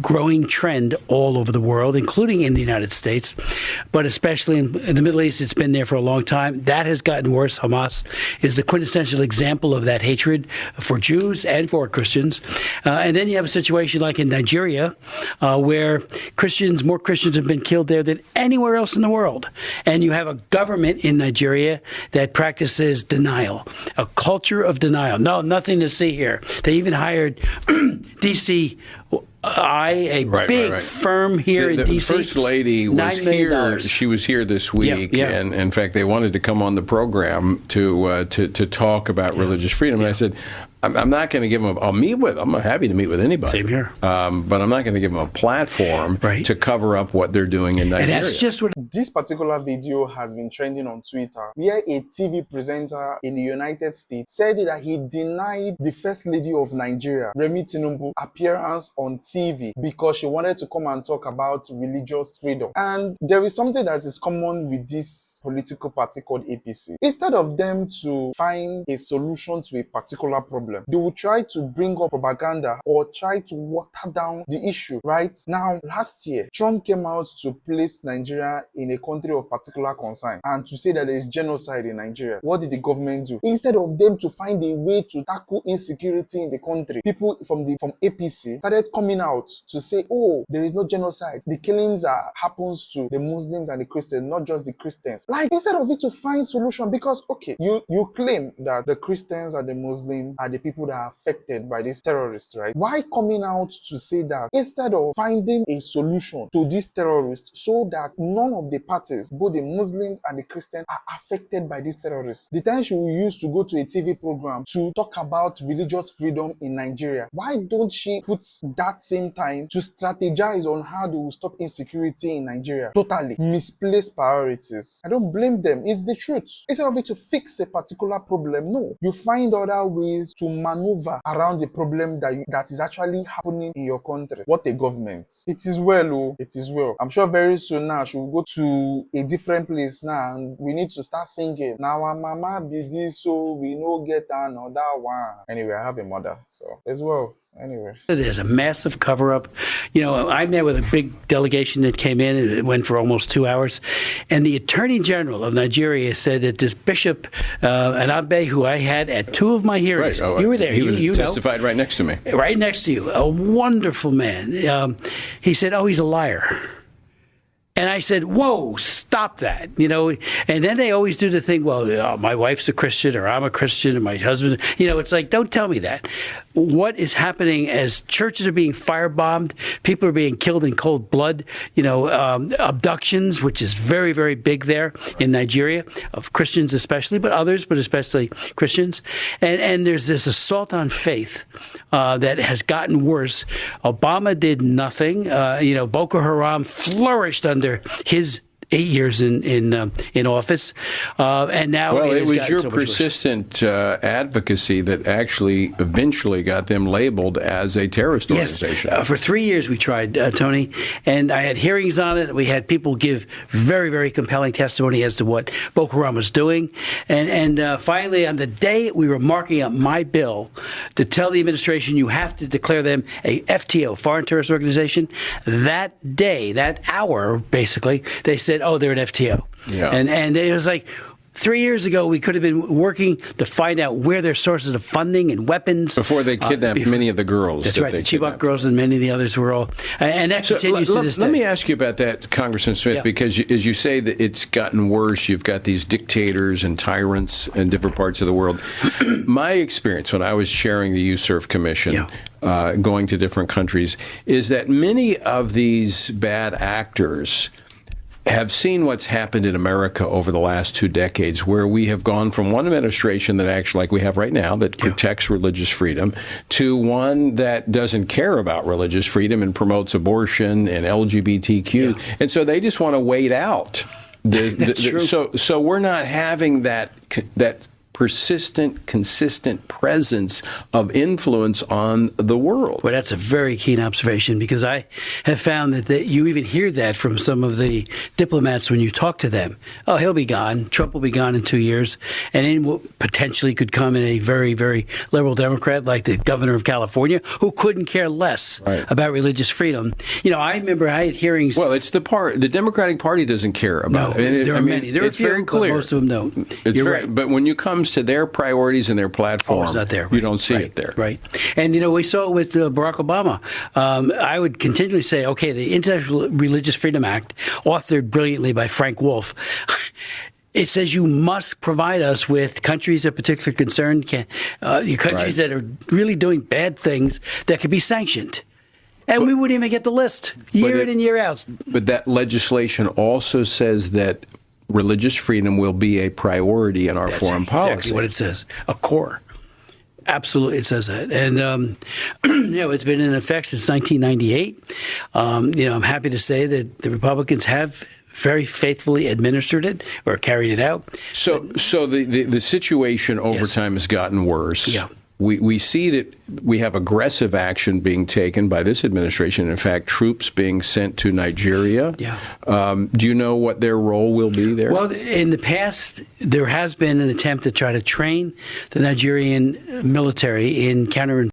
growing trend all over the world, including in the United States, but especially in the Middle East. It's been there for a long time. That has gotten worse. Hamas is the quintessential example of that hatred for Jews and for Christians. And then you have a situation like in Nigeria, where more Christians have been killed there than anywhere else in the world. And you have a government in Nigeria that practices denial, a culture of denial. No, nothing to see here. They even hired D.C. a big firm here in D.C. The First Lady was here. She was here this week, and in fact, they wanted to come on the program to talk about religious freedom. And I said, I'm not going to give them. I'll meet with them. I'm happy to meet with anybody. Same here. But I'm not going to give them a platform to cover up what they're doing in Nigeria. And that's just what. This particular video has been trending on Twitter, where a TV presenter in the United States said that he denied the First Lady of Nigeria, Remi Tinubu, appearance on TV because she wanted to come and talk about religious freedom. And there is something that is common with this political party called APC. Instead of them to find a solution to a particular problem, they will try to bring up propaganda or try to water down the issue. Right now, last year, Trump came out to place Nigeria in a country of particular concern and to say that there is genocide in Nigeria. What did the government do? Instead of them to find a way to tackle insecurity in the country, people from APC started coming out to say, oh, there is no genocide. The killings happens to the Muslims and the Christians, not just the Christians. Like, instead of it to find solution, because, okay, you claim that the Christians and the Muslims are the people that are affected by these terrorists, right? Why coming out to say that instead of finding a solution to these terrorists so that none of the parties, both the Muslims and the Christians, are affected by these terrorists? The time she will use to go to a TV program to talk about religious freedom in Nigeria, why don't she put that same time to strategize on how they will stop insecurity in Nigeria? Totally misplaced priorities. I don't blame them. It's the truth. Instead of it to fix a particular problem, no, you find other ways to maneuver around the problem that is actually happening in your country. What a government. It is well, oh, it is well. I'm sure very soon now she will go to a different place now and we need to start singing. Now our mama be this, so we no get another one. Anyway, I have a mother, so as well. Anyway, there's a massive cover-up. You know, I met with a big delegation that came in, and it went for almost 2 hours. And the Attorney General of Nigeria said that this Bishop Anabe, who I had at 2 of my hearings, you were there. He testified right next to me. Right next to you. A wonderful man. He said, oh, he's a liar. And I said, whoa, stop that, you know. And then they always do the thing, well, my wife's a Christian or I'm a Christian and my husband, you know, it's like, don't tell me that. What is happening as churches are being firebombed, people are being killed in cold blood, you know, abductions, which is very, very big there in Nigeria, of Christians especially, but others, but especially Christians. And there's this assault on faith that has gotten worse. Obama did nothing. You know, Boko Haram flourished under his 8 years in office, and now it was your persistent advocacy that actually eventually got them labeled as a terrorist organization. Yes. For 3 years we tried, Tony, and I had hearings on it. We had people give very, very compelling testimony as to what Boko Haram was doing, and finally, on the day we were marking up my bill to tell the administration you have to declare them a FTO, foreign terrorist organization, that day, that hour, basically, they said, oh, they're an FTO. Yeah. And it was like 3 years ago, we could have been working to find out where their sources of funding and weapons. Before they kidnapped many of the girls. That's right. The Chibok girls and many of the others were all. And that continues to this day. Let me ask you about that, Congressman Smith, because as you say that it's gotten worse, you've got these dictators and tyrants in different parts of the world. My experience when I was chairing the Youth Serve Commission, going to different countries, is that many of these bad actors have seen what's happened in America over the last 2 decades, where we have gone from one administration that actually, like we have right now, that protects religious freedom, to one that doesn't care about religious freedom and promotes abortion and LGBTQ. And so they just want to wait out. That's true. So we're not having that persistent, consistent presence of influence on the world. Well, that's a very keen observation, because I have found that you even hear that from some of the diplomats when you talk to them. Oh, he'll be gone. Trump will be gone in 2 years. And then what potentially could come in a very, very liberal Democrat like the governor of California, who couldn't care less about religious freedom. You know, I remember I had hearings. Well, it's the Democratic Party doesn't care about it. There are many. There are it's very clear. Most of them don't. You're right. But when you comes to their priorities and their platform, it's not there. You don't see it there. Right. And, you know, we saw it with Barack Obama. I would continually say, okay, the International Religious Freedom Act, authored brilliantly by Frank Wolf, it says you must provide us with countries of particular concern, countries that are really doing bad things that could be sanctioned. And we wouldn't even get the list year in and year out. But that legislation also says that religious freedom will be a priority in our foreign policy. Exactly what it says. A core. Absolutely, it says that. And, you know, it's been in effect since 1998. You know, I'm happy to say that the Republicans have very faithfully administered it or carried it out. So the situation over time has gotten worse. Yeah. We see that we have aggressive action being taken by this administration. In fact, troops being sent to Nigeria. Yeah. Do you know what their role will be there? Well, in the past, there has been an attempt to try to train the Nigerian military in